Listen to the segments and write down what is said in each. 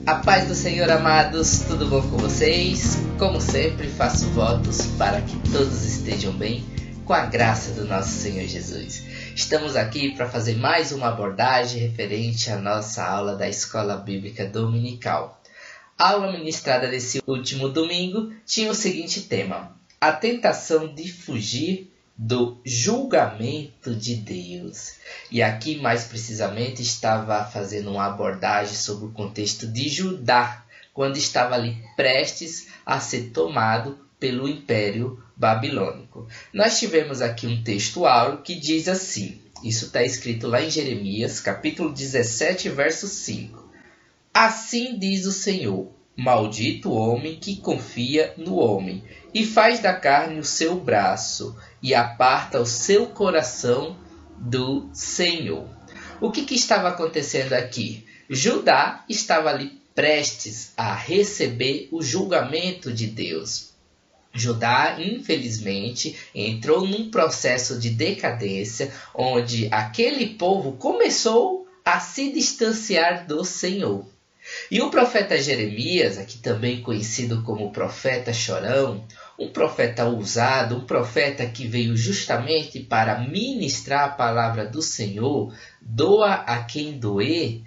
A paz do Senhor, amados, tudo bom com vocês? Como sempre, faço votos para que todos estejam bem, com a graça do nosso Senhor Jesus. Estamos aqui para fazer mais uma abordagem referente à nossa aula da Escola Bíblica Dominical. A aula ministrada nesse último domingo tinha o seguinte tema: a tentação de fugir do julgamento de Deus. E aqui, mais precisamente, estava fazendo uma abordagem sobre o contexto de Judá, quando estava ali prestes a ser tomado pelo Império Babilônico. Nós tivemos aqui um texto áureo que diz assim, isso está escrito lá em Jeremias, capítulo 17, verso 5. Assim diz o Senhor: maldito o homem que confia no homem, e faz da carne o seu braço, e aparta o seu coração do Senhor. O que estava acontecendo aqui? Judá estava ali prestes a receber o julgamento de Deus. Judá, infelizmente, entrou num processo de decadência, onde aquele povo começou a se distanciar do Senhor. E o profeta Jeremias, aqui também conhecido como profeta chorão, um profeta ousado, um profeta que veio justamente para ministrar a palavra do Senhor, doa a quem doer,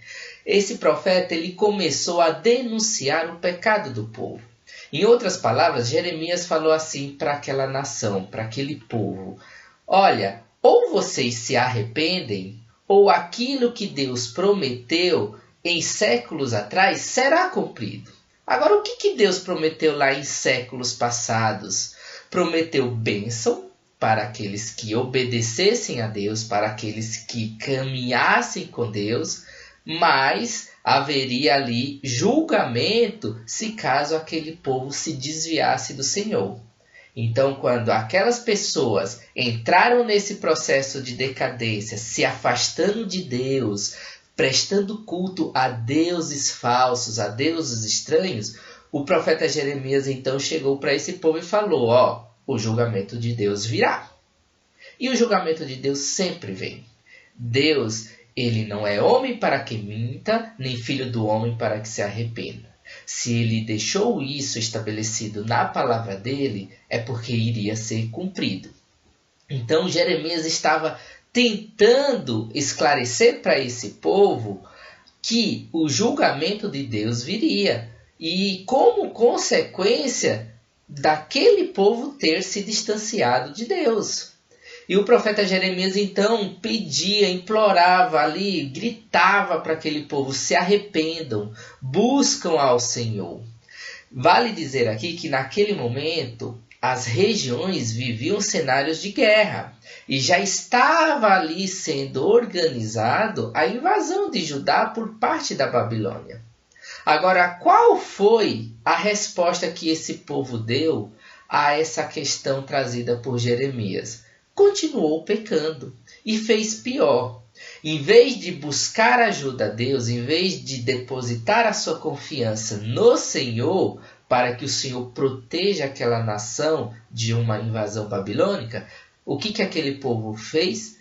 esse profeta ele começou a denunciar o pecado do povo. Em outras palavras, Jeremias falou assim para aquela nação, para aquele povo: olha, ou vocês se arrependem, ou aquilo que Deus prometeu em séculos atrás será cumprido. Agora, o que Deus prometeu lá em séculos passados? Prometeu bênção para aqueles que obedecessem a Deus, para aqueles que caminhassem com Deus, mas haveria ali julgamento se caso aquele povo se desviasse do Senhor. Então, quando aquelas pessoas entraram nesse processo de decadência, se afastando de Deus, prestando culto a deuses falsos, a deuses estranhos, o profeta Jeremias então chegou para esse povo e falou: o julgamento de Deus virá. E o julgamento de Deus sempre vem. Deus, ele não é homem para que minta, nem filho do homem para que se arrependa. Se ele deixou isso estabelecido na palavra dele, é porque iria ser cumprido. Então Jeremias estava tentando esclarecer para esse povo que o julgamento de Deus viria. E como consequência daquele povo ter se distanciado de Deus. E o profeta Jeremias então pedia, implorava ali, gritava para aquele povo: se arrependam, buscam ao Senhor. Vale dizer aqui que naquele momento as regiões viviam cenários de guerra e já estava ali sendo organizado a invasão de Judá por parte da Babilônia. Agora, qual foi a resposta que esse povo deu a essa questão trazida por Jeremias? Continuou pecando e fez pior. Em vez de buscar ajuda a Deus, em vez de depositar a sua confiança no Senhor, para que o Senhor proteja aquela nação de uma invasão babilônica, o que aquele povo fez?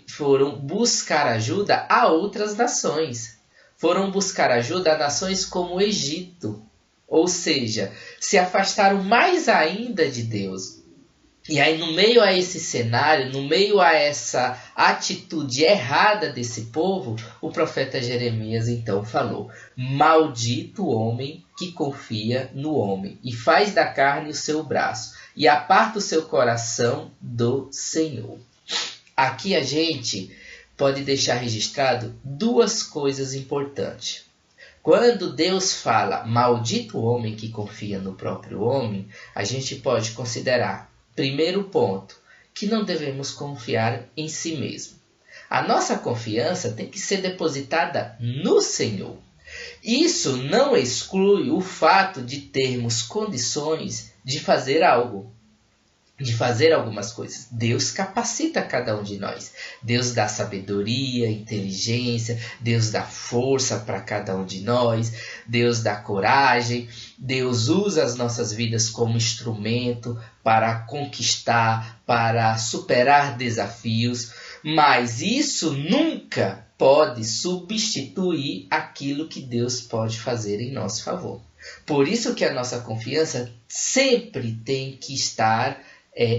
Foram buscar ajuda a outras nações. Foram buscar ajuda a nações como o Egito. Ou seja, se afastaram mais ainda de Deus. E aí, no meio a esse cenário, no meio a essa atitude errada desse povo, o profeta Jeremias então falou: maldito o homem que confia no homem, e faz da carne o seu braço, e aparta o seu coração do Senhor. Aqui a gente pode deixar registrado duas coisas importantes. Quando Deus fala maldito o homem que confia no próprio homem, a gente pode considerar, primeiro ponto, que não devemos confiar em si mesmo. A nossa confiança tem que ser depositada no Senhor. Isso não exclui o fato de termos condições de fazer algo, de fazer algumas coisas. Deus capacita cada um de nós. Deus dá sabedoria, inteligência, Deus dá força para cada um de nós, Deus dá coragem, Deus usa as nossas vidas como instrumento para conquistar, para superar desafios, mas isso nunca pode substituir aquilo que Deus pode fazer em nosso favor. Por isso que a nossa confiança sempre tem que estar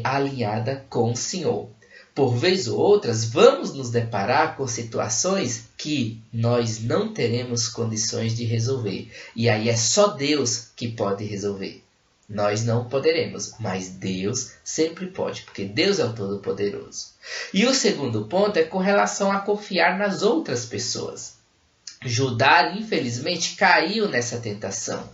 alinhada com o Senhor. Por vez ou outras, vamos nos deparar com situações que nós não teremos condições de resolver. E aí é só Deus que pode resolver. Nós não poderemos, mas Deus sempre pode, porque Deus é o Todo-Poderoso. E o segundo ponto é com relação a confiar nas outras pessoas. Judá, infelizmente, caiu nessa tentação.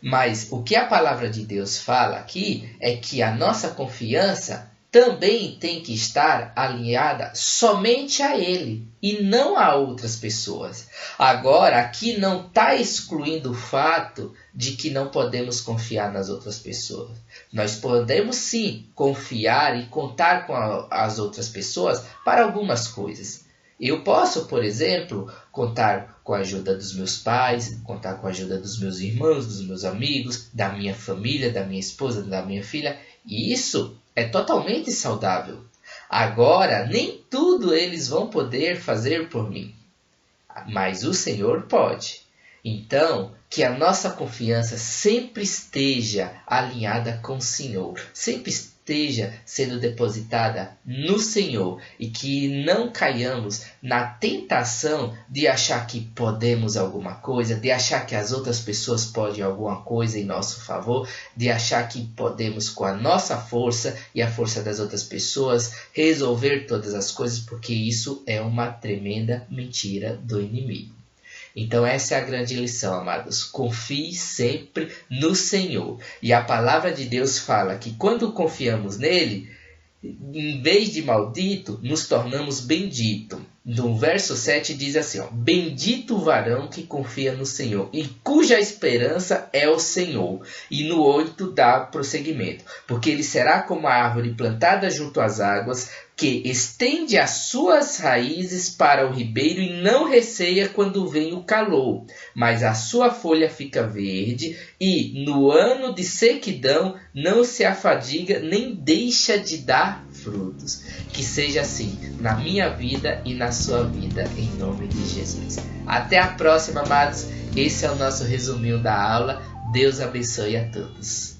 Mas o que a palavra de Deus fala aqui é que a nossa confiança também tem que estar alinhada somente a Ele e não a outras pessoas. Agora, aqui não está excluindo o fato de que não podemos confiar nas outras pessoas. Nós podemos sim confiar e contar com as outras pessoas para algumas coisas. Eu posso, por exemplo, contar com a ajuda dos meus pais, contar com a ajuda dos meus irmãos, dos meus amigos, da minha família, da minha esposa, da minha filha. E isso é totalmente saudável. Agora, nem tudo eles vão poder fazer por mim, mas o Senhor pode. Então, que a nossa confiança sempre esteja alinhada com o Senhor, sempre esteja sendo depositada no Senhor e que não caiamos na tentação de achar que podemos alguma coisa, de achar que as outras pessoas podem alguma coisa em nosso favor, de achar que podemos com a nossa força e a força das outras pessoas resolver todas as coisas, porque isso é uma tremenda mentira do inimigo. Então essa é a grande lição, amados. Confie sempre no Senhor. E a palavra de Deus fala que quando confiamos nele, em vez de maldito, nos tornamos bendito. No verso 7 diz assim, bendito o varão que confia no Senhor e cuja esperança é o Senhor. E no 8 dá prosseguimento. Porque ele será como a árvore plantada junto às águas, que estende as suas raízes para o ribeiro e não receia quando vem o calor, mas a sua folha fica verde e no ano de sequidão não se afadiga nem deixa de dar frutos. Que seja assim na minha vida e na sua vida, em nome de Jesus. Até a próxima, amados. Esse é o nosso resuminho da aula. Deus abençoe a todos.